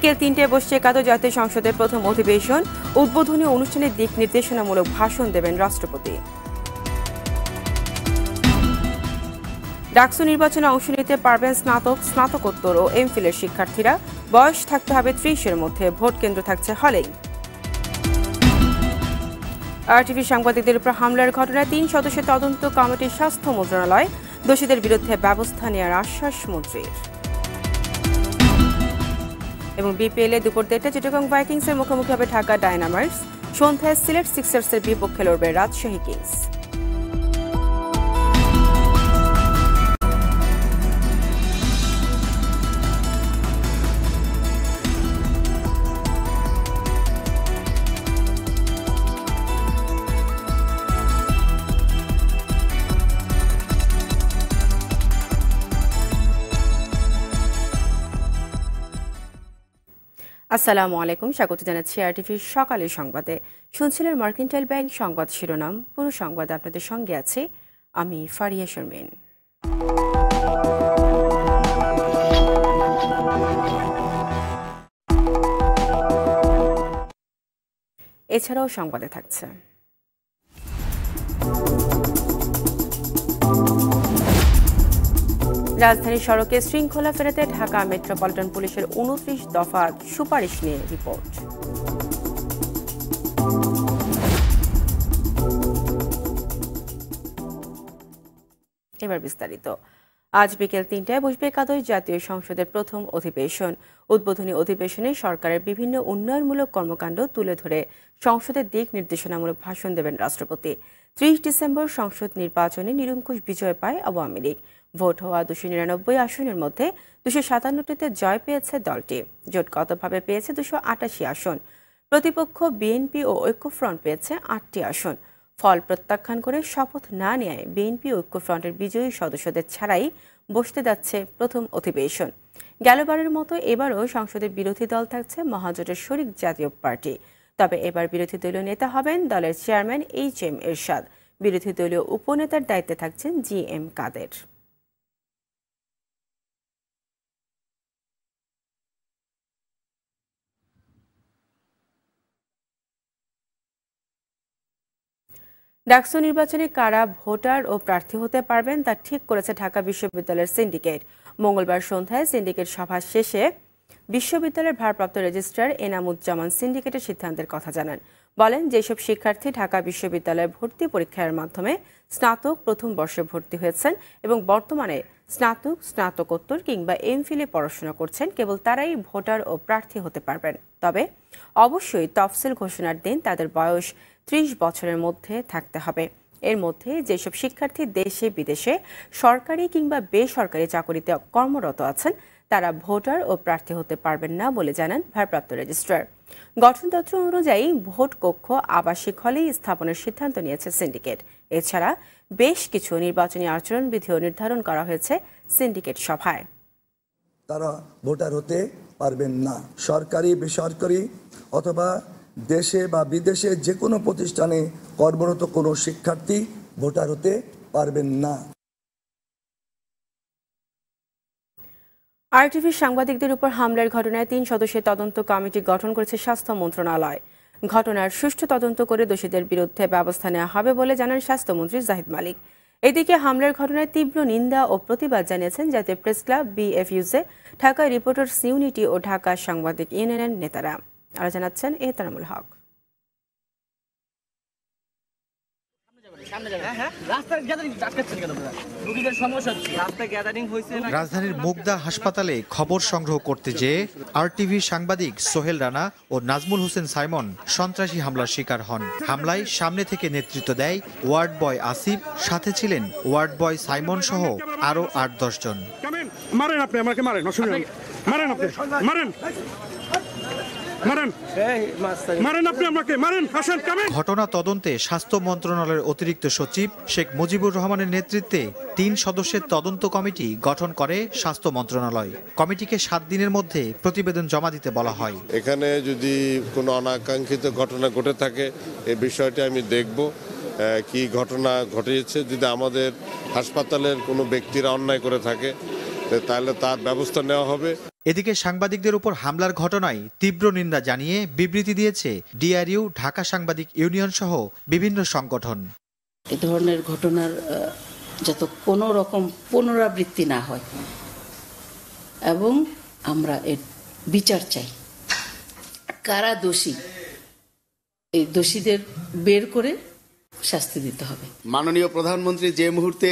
বিকেল ৩টায় বসছে একাদশ জাতীয় সংসদের প্রথম অধিবেশন। উদ্বোধনী অনুষ্ঠানে দিক নির্দেশনামূলক ভাষণ দেবেন রাষ্ট্রপতি। ডাকসু নির্বাচনে অংশ নিতে পারবেন স্নাতক, স্নাতকোত্তর ও এমফিলের শিক্ষার্থীরা। বয়স থাকতে হবে ৩০-এর মধ্যে। ভোট কেন্দ্র থাকছে হলেই। আরটিভি সাংবাদিকদের উপর হামলার ঘটনায় ৩ সদস্যের তদন্ত কমিটির স্বাস্থ্য মন্ত্রণালয়। দোষীদের বিরুদ্ধে ব্যবস্থা নেওয়ার আশ্বাস মন্ত্রীর। এবং বিপিএল এ দুপুর ১:৩০ চিটাগং ভাইকিংসের মুখোমুখি হবে ঢাকা ডায়নামাইটস। সন্ধ্যায় সিলেট সিক্সার্সের বিপক্ষে লড়বে রাজশাহী কিংস। আসসালামু আলাইকুম, স্বাগত জানাচ্ছি আরটিভির সকালের সংবাদে। শুনছিলেন মার্কেন্টাইল ব্যাংক সংবাদ শিরোনাম। পুরো সংবাদে আপনাদের সঙ্গে আছি আমি ফারিয়া শারমিন। এছাড়াও সংবাদে থাকছে রাজধানীর সড়কে শৃঙ্খলা ফেরাতে ঢাকা মেট্রোপলিটন পুলিশের ২৯ দফা সুপারিশ নিয়ে রিপোর্ট। এবার বিস্তারিত। আজ বিকেল ৩টায় বসবে একাদশ জাতীয় সংসদের প্রথম অধিবেশন। উদ্বোধনী অধিবেশনে সরকারের বিভিন্ন উন্নয়নমূলক কর্মকাণ্ড তুলে ধরে সংসদের দিক নির্দেশনামূলক ভাষণ দেবেন রাষ্ট্রপতি। ৩০ ডিসেম্বর সংসদ নির্বাচনে নিরঙ্কুশ বিজয় পায় আওয়ামী লীগ। ভোট হওয়া ২৯৯ আসনের মধ্যে ২৫৭টিতে জয় পেয়েছে দলটি। জোটগতভাবে পেয়েছে ২৮৮ আসন। প্রতিপক্ষ বিএনপি ও ঐক্যফ্রন্ট পেয়েছে ৮টি আসন। ফল প্রত্যাখ্যান করে শপথ না নেয় বিএনপি ঐক্যফ্রন্টের বিজয়ী সদস্যদের ছাড়াই বসতে যাচ্ছে প্রথম অধিবেশন। গেলবারের মতো এবারও সংসদের বিরোধী দল থাকছে মহাজোটের শরিক জাতীয় পার্টি। তবে এবার বিরোধী দলীয় নেতা হবেন দলের চেয়ারম্যান এইচ.এম. এরশাদ। বিরোধী দলীয় উপনেতার দায়িত্বে থাকছেন জি.এম. কাদের। ডাকসু নির্বাচনে কারা ভোটার ও প্রার্থী হতে পারবেন তা ঠিক করেছে ঢাকা বিশ্ববিদ্যালয়ের সিন্ডিকেট। মঙ্গলবার সন্ধ্যায় সিন্ডিকেট সভা শেষে বিশ্ববিদ্যালয়ের ভারপ্রাপ্ত রেজিস্ট্রার এনামুজ্জামান সিন্ডিকেটের সিদ্ধান্তের কথা জানান। বলেন, যেসব শিক্ষার্থী ঢাকা বিশ্ববিদ্যালয়ে ভর্তি পরীক্ষার মাধ্যমে স্নাতক প্রথম বর্ষে ভর্তি হয়েছেন এবং বর্তমানে স্নাতক, স্নাতকোত্তর কিংবা এমফিলে পড়াশোনা করছেন, কেবল তারাই ভোটার ও প্রার্থী হতে পারবেন। তবে অবশ্যই তফসিল ঘোষণার দিন তাদের বয়স ৩০ বছরের মধ্যে থাকতে হবে। এর মধ্যে যেসব শিক্ষার্থী দেশে বিদেশে সরকারি কিংবা বেসরকারি চাকরিতে কর্মরত আছেন তারা ভোটার ও প্রার্থী হতে পারবেন না বলে জানান ভারপ্রাপ্ত রেজিস্ট্রার। গঠনতন্ত্র অনুযায়ী ভোট কক্ষ আবাসিক হলেই স্থাপনের সিদ্ধান্ত নিয়েছে সিন্ডিকেট। এছাড়া বেশ কিছু নির্বাচনী আচরণবিধিও নির্ধারণ করা হয়েছে সিন্ডিকেট সভায়। তারা ভোটার হতে পারবেন না। সরকারি, বেসরকারি অথবা দেশে বা বিদেশে যে কোনো প্রতিষ্ঠানে কর্মরত কোনো শিক্ষার্থী ভোটার হতে পারবেন না। আরটিভির সাংবাদিকদের উপর হামলার ঘটনায় ৩ সদস্যের তদন্ত কমিটি গঠন করেছে স্বাস্থ্য মন্ত্রণালয়। ঘটনার সুষ্ঠু তদন্ত করে দোষীদের বিরুদ্ধে ব্যবস্থা নেওয়া হবে বলে জানান স্বাস্থ্যমন্ত্রী জাহিদ মালিক। এদিকে হামলার ঘটনায় তীব্র নিন্দা ও প্রতিবাদ জানিয়েছেন জাতীয় press club, BFUC, Dhaka reporters unity ও ঢাকা সাংবাদিক ইউনিয়নের নেতারা। আরো জানাচ্ছেন এহতারামুল হক। রাজধানীর মুগদা হাসপাতালে খবর সংগ্রহ করতে যেয়ে আরটিভির সাংবাদিক সোহেল রানা ও নাজমুল হোসেন সাইমন সন্ত্রাসী হামলার শিকার হন। হামলায় সামনে থেকে নেতৃত্ব দেয় ওয়ার্ড বয় আসিফ, সাথে ছিলেন ওয়ার্ড বয় সাইমন সহ আরো ৮-১০ জন। ঘটনা তদন্তে স্বাস্থ্য মন্ত্রণালয়ের অতিরিক্ত সচিব শেখ মুজিবুর রহমানের নেতৃত্বে ৩ সদস্যের তদন্ত কমিটি গঠন করে স্বাস্থ্য মন্ত্রণালয়। কমিটিকে ৭ দিনের মধ্যে প্রতিবেদন জমা দিতে বলা হয়। এখানে যদি কোনো অনাকাঙ্ক্ষিত ঘটনা ঘটে থাকে এই বিষয়টি আমি দেখব, কি ঘটনা ঘটেছে। যদি আমাদের হাসপাতালের কোনো ব্যক্তিরা অন্যায় করে থাকে তাহলে তার ব্যবস্থা নেওয়া হবে। এদিকে সাংবাদিকদের উপর হামলার ঘটনায় তীব্র নিন্দা জানিয়ে বিবৃতি দিয়েছে ডিআরইউ, ঢাকা সাংবাদিক ইউনিয়ন সহ বিভিন্ন সংগঠন। এ ধরনের ঘটনার যত কোনো রকম পুনরাবৃত্তি না হয় এবং আমরা এর বিচার চাই। কারা দোষী, এই দোষীদের বের করে শাস্তি দিতে হবে। মাননীয় প্রধানমন্ত্রী যে মুহূর্তে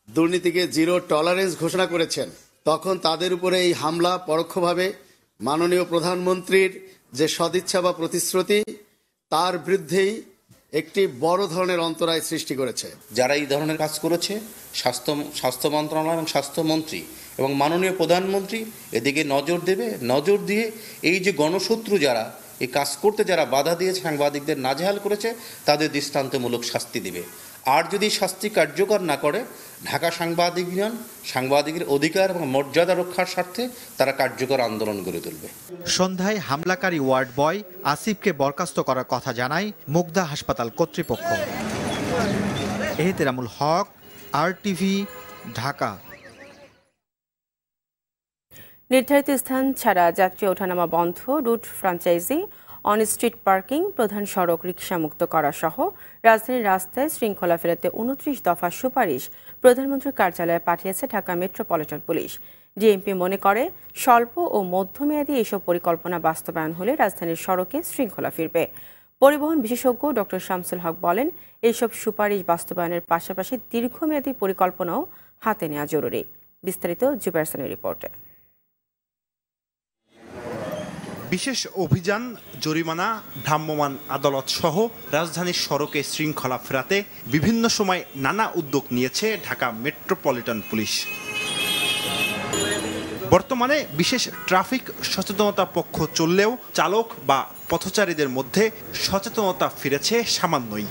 দুর্নীতিকে জিরো টলারেন্স ঘোষণা করেছেন, তখন তাদের উপরে এই হামলা পরোক্ষভাবে মাননীয় প্রধানমন্ত্রীর যে সদিচ্ছা বা প্রতিশ্রুতি, তার বিরুদ্ধেই একটি বড় ধরনের অন্তরায় সৃষ্টি করেছে। যারা এই ধরনের কাজ করেছে, স্বাস্থ্য মন্ত্রণালয় এবং স্বাস্থ্যমন্ত্রী এবং মাননীয় প্রধানমন্ত্রী এদিকে নজর দেবে। নজর দিয়ে এই যে গণশত্রু যারা এই কাজ করতে যারা বাধা দিয়েছে, সাংবাদিকদের নাজেহাল করেছে, তাদের দৃষ্টান্তমূলক শাস্তি দিবে। আর যদি শাস্তি কার্যকর না করে, ঢাকা সাংবাদিক ইউনিয়ন সাংবাদিকের অধিকার এবং মর্যাদা রক্ষার স্বার্থে তারা কার্যকর আন্দোলন গড়ে তুলবে। সন্ধ্যায় হামলাকারী ওয়ার্ড বয় আসিফকে বরখাস্ত করার কথা জানায় মুগদা হাসপাতাল কর্তৃপক্ষ। এহতেরামুল হক, RTV, ঢাকা। নির্ধারিত স্থান ছাড়া যাত্রী ওঠানামা বন্ধ, route franchise, on street parking, প্রধান সড়ক রিকশা মুক্ত করা সহ রাজধানীর রাস্তায় শৃঙ্খলা ফেরাতে 29 দফা সুপারিশ প্রধানমন্ত্রীর কার্যালয়ে পাঠিয়েছে ঢাকা মেট্রোপলিটন পুলিশ। ডিএমপি মনে করে স্বল্প ও মধ্যমেয়াদী এসব পরিকল্পনা বাস্তবায়ন হলে রাজধানীর সড়কে শৃঙ্খলা ফিরবে। পরিবহন বিশেষজ্ঞ ডক্টর শামসুল হক বলেন, এইসব সুপারিশ বাস্তবায়নের পাশাপাশি দীর্ঘমেয়াদী পরিকল্পনাও হাতে নেওয়া জরুরি। বিস্তারিত জুবায়ের সানির রিপোর্টে। বিশেষ অভিযান, জরিমানা, ভ্রাম্যমাণ আদালত সহ রাজধানীর সড়কে শৃঙ্খলা ফেরাতে বিভিন্ন সময় নানা উদ্যোগ নিয়েছে ঢাকা মেট্রোপলিটন পুলিশ। বর্তমানে বিশেষ ট্রাফিক সচেতনতা পক্ষ চললেও চালক বা পথচারীদের মধ্যে সচেতনতা ফিরেছে সামান্যই।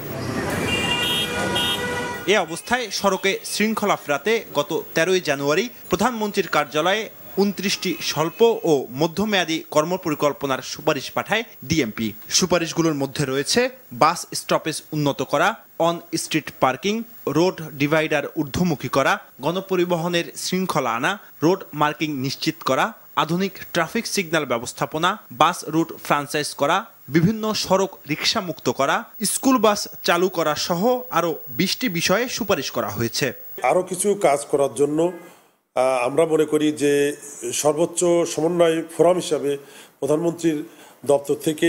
এ অবস্থায় সড়কে শৃঙ্খলা ফেরাতে গত 13ই জানুয়ারি প্রধানমন্ত্রীর কার্যালয়ে 29টি স্বল্প ও মধ্যমেয়াদী কর্মপরিকল্পনার সুপারিশ পাঠায় ডিএমপি। সুপারিশগুলোর মধ্যে রয়েছে বাস স্টপেজ উন্নত করা, on street parking, road divider ঊর্ধ্বমুখী করা, গণপরিবহনের শৃঙ্খলা আনা, রোড মার্কিং নিশ্চিত করা, আধুনিক ট্রাফিক সিগন্যাল ব্যবস্থাপনা, বাস রুট ফ্র্যাঞ্চাইজ করা, বিভিন্ন সড়ক রিকশা মুক্ত করা, স্কুল বাস চালু করা সহ আরও 20টি বিষয়ে সুপারিশ করা হয়েছে। আরও কিছু কাজ করার জন্য আমরা মনে করি যে সর্বোচ্চ সমন্বয় ফোরাম হিসাবে প্রধানমন্ত্রীর দপ্তর থেকে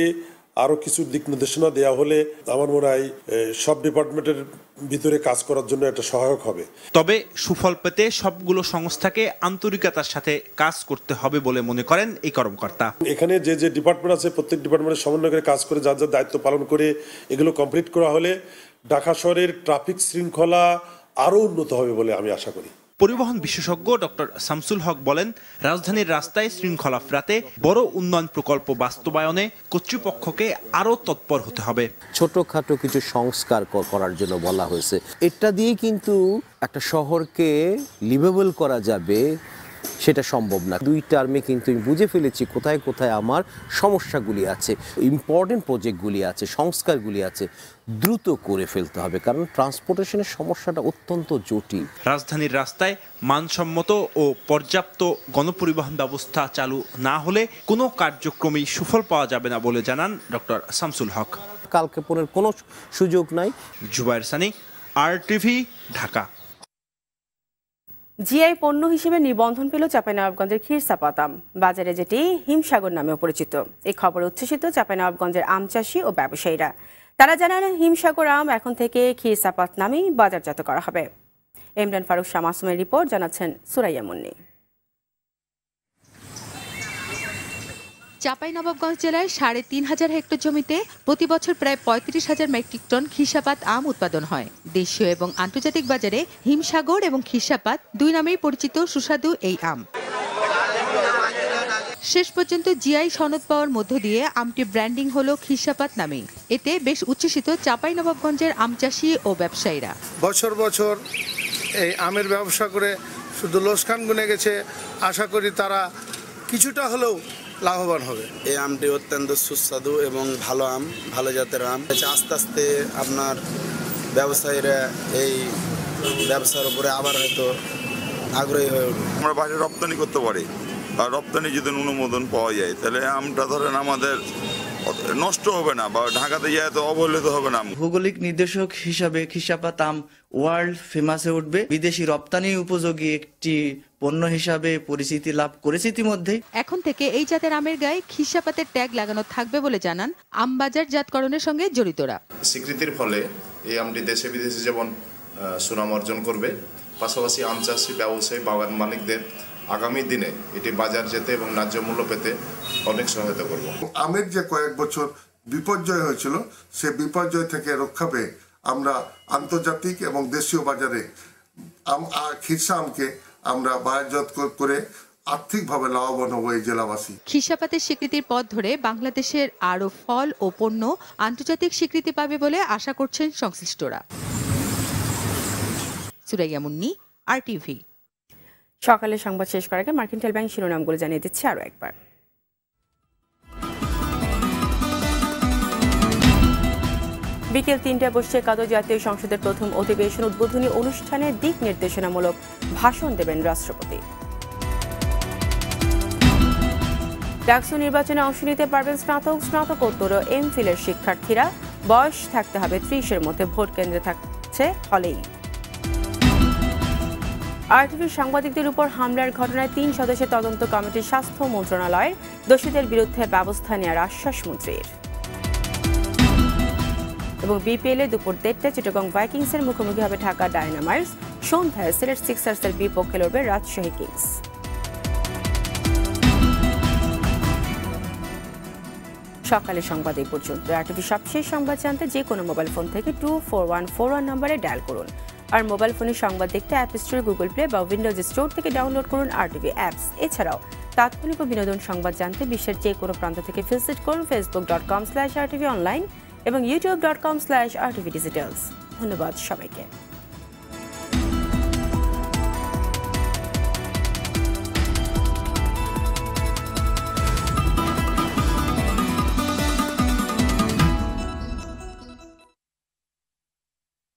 আরও কিছু দিক নির্দেশনা দেওয়া হলে আমার মনে হয় সব ডিপার্টমেন্টের ভিতরে কাজ করার জন্য একটা সহায়ক হবে। তবে সুফল পেতে সবগুলো সংস্থাকে আন্তরিকতার সাথে কাজ করতে হবে বলে মনে করেন এই কর্মকর্তা। এখানে যে যে ডিপার্টমেন্ট আছে প্রত্যেক ডিপার্টমেন্টের সমন্বয় করে কাজ করে যার যার দায়িত্ব পালন করে এগুলো কমপ্লিট করা হলে ঢাকা শহরের ট্রাফিক শৃঙ্খলা আরও উন্নত হবে বলে আমি আশা করি। পরিবহন বিশেষজ্ঞ ডক্টর শামসুল হক বলেন, রাজধানীর রাস্তায় শৃঙ্খলা ফেরাতে বড় উন্নয়ন প্রকল্প বাস্তবায়নে কর্তৃপক্ষকে আরও তৎপর হতে হবে। ছোটখাটো কিছু সংস্কার করার জন্য বলা হয়েছে। এটা দিয়ে কিন্তু একটা শহরকে লিভেবল করা যাবে সেটা সম্ভব না। 2 টার্মে কিন্তু আমি বুঝে ফেলেছি কোথায় কোথায় আমার সমস্যাগুলি আছে, ইম্পর্টেন্ট প্রজেক্টগুলি আছে, সংস্কারগুলি আছে, দ্রুত করে ফেলতে হবে, কারণ ট্রান্সপোর্টেশনের সমস্যাটা অত্যন্ত জটিল। রাজধানীর রাস্তায় মানসম্মত ও পর্যাপ্ত গণপরিবহন ব্যবস্থা চালু না হলে কোনো কার্যক্রমেই সুফল পাওয়া যাবে না বলে জানান ডক্টর শামসুল হক। কালক্ষেপণের কোনো সুযোগ নাই। জুবায়ের সানি, RTV, ঢাকা। জিআই পণ্য হিসেবে নিবন্ধন পেল চাঁপাইনবাবগঞ্জের ক্ষীরসাপাত আম, বাজারে যেটি হিমসাগর নামেও পরিচিত। এই খবরে উচ্ছ্বসিত চাঁপাইনবাবগঞ্জের আম চাষি ও ব্যবসায়ীরা। তারা জানান, হিমসাগর আম এখন থেকে ক্ষীরসাপাত নামেই বাজারজাত করা হবে। ইমরান ফারুক শামাসুমের রিপোর্ট, জানাচ্ছেন সুরাইয়া মুন্নি। চাঁপাইনবাবগঞ্জ জেলায় ৩৫০০ হেক্টর জমিতে প্রতি বছর প্রায় ৩৫,০০০ মেট্রিক টন ক্ষীরসাপাত আম উৎপাদন হয়। দেশীয় এবং আন্তর্জাতিক বাজারে হিমসাগর এবং ক্ষীরসাপাত 2 নামেই পরিচিত সুস্বাদু এই আম। শেষ পর্যন্ত জিআই সনদ পাওয়ার মধ্য দিয়ে আমটির ব্র্যান্ডিং হলো ক্ষীরসাপাত নামেই। এতে বেশ উচ্ছ্বসিত চাঁপাইনবাবগঞ্জের আম চাষি ও ব্যবসায়ীরা। বছর বছর এই আমের ব্যবসা করে শুধু লোকসান গুনে গেছে, আশা করি তারা কিছুটা হলেও লাভবান হবে। এই আমটি অত্যন্ত সুস্বাদু এবং ভালো আম, ভালো জাতের আম। আস্তে আস্তে আপনার ব্যবসায়ীরা এই ব্যবসার উপরে আবার হয়তো আগ্রহী হয়ে উঠবো। আমরা বাইরে রপ্তানি করতে পারি, আর রপ্তানি যদি অনুমোদন পাওয়া যায় তাহলে আমটা ধরেন আমাদের নষ্ট হবে না বা ঢাকাতে যায় তো অবহেলিত হবে না। ভৌগোলিক নির্দেশক হিসাবে খিসাপাত আম ওয়ার্ল্ড ফেমাসে উঠবে, বিদেশি রপ্তানি উপযোগী একটি পণ্য হিসাবে পরিচিতি লাভ করেছে ইতিমধ্যে। এখন থেকে এই জাতের আমের গায়ে খিসাপাতের ট্যাগ লাগানো থাকবে বলে জানান আম বাজারজাতকরণের সঙ্গে জড়িতরা। স্বীকৃতির ফলে এই আমটি দেশে বিদেশে যেমন সুনাম অর্জন করবে, পাশাপাশি আম চাষি ব্যবসায়ী বাগান মালিকদের আগামী দিনে এটি বাজার যেতে এবং ন্যায্য মূল্য পেতে অনেক সহায়তা করবে। আমের যে কয়েক বছর বিপর্যয় হয়েছিল, সে বিপর্যয় থেকে রক্ষা পেয়ে আমরা আন্তর্জাতিক এবং দেশীয় বাজারে খিরসা আমকে আমরা বাজারজাত করে আর্থিকভাবে লাভবান হব এই জেলাবাসী। খিসাপাতের স্বীকৃতির পথ ধরে বাংলাদেশের আরও ফল ও পণ্য আন্তর্জাতিক স্বীকৃতি পাবে বলে আশা করছেন সংশ্লিষ্টরা। সুরাইয়া মুন্নি, RTV। সকালে সংবাদ শেষ করার আগে মার্কেন্টাইল ব্যাংক শিরোনামগুলো জানিয়ে দিচ্ছে আরও একবার। বিকেল ৩টায় বসছে একাদশ জাতীয় সংসদের প্রথম অধিবেশন। উদ্বোধনী অনুষ্ঠানে দিক নির্দেশনামূলক ভাষণ দেবেন রাষ্ট্রপতি। ডাকসু নির্বাচনে অংশ নিতে পারবেন স্নাতক, স্নাতকোত্তর ও এমফিলের শিক্ষার্থীরা। বয়স থাকতে হবে ৩০-এর মধ্যে, ভোট কেন্দ্রে থাকছে হলেই। RTV সাংবাদিকদের উপর হামলার ঘটনায় ৩ সদস্যের তদন্ত কমিটির স্বাস্থ্য মন্ত্রণালয়ের দোষীদের বিরুদ্ধে ব্যবস্থা নেওয়ার আশ্বাস মন্ত্রীর। এবং বিপিএলে দুপুর ১:৩০ চিটাগং ভাইকিংসের মুখোমুখি হবে ঢাকা ডায়নামাইটস। সন্ধ্যায় সিলেট সিক্সার্সের বিপক্ষে লড়বে রাজশাহী কিংস। সকালে সংবাদ এই পর্যন্ত। RTV সবশেষ সংবাদ জানতে যে কোনো মোবাইল ফোন থেকে 24141 নম্বরে ডায়াল করুন। আর মোবাইল ফোনে সংবাদ দেখতে অ্যাপ স্টোর, গুগল প্লে বা উইন্ডোজ স্টোর থেকে ডাউনলোড করুন RTV অ্যাপস। এছাড়াও তাৎক্ষণিক ও বিনোদন সংবাদ জানতে বিশ্বের যে কোনো প্রান্ত থেকে ভিজিট করুন facebook.com/RTV অনলাইন এবং youtube.com/RTV ডিজিটালস। ধন্যবাদ সবাইকে।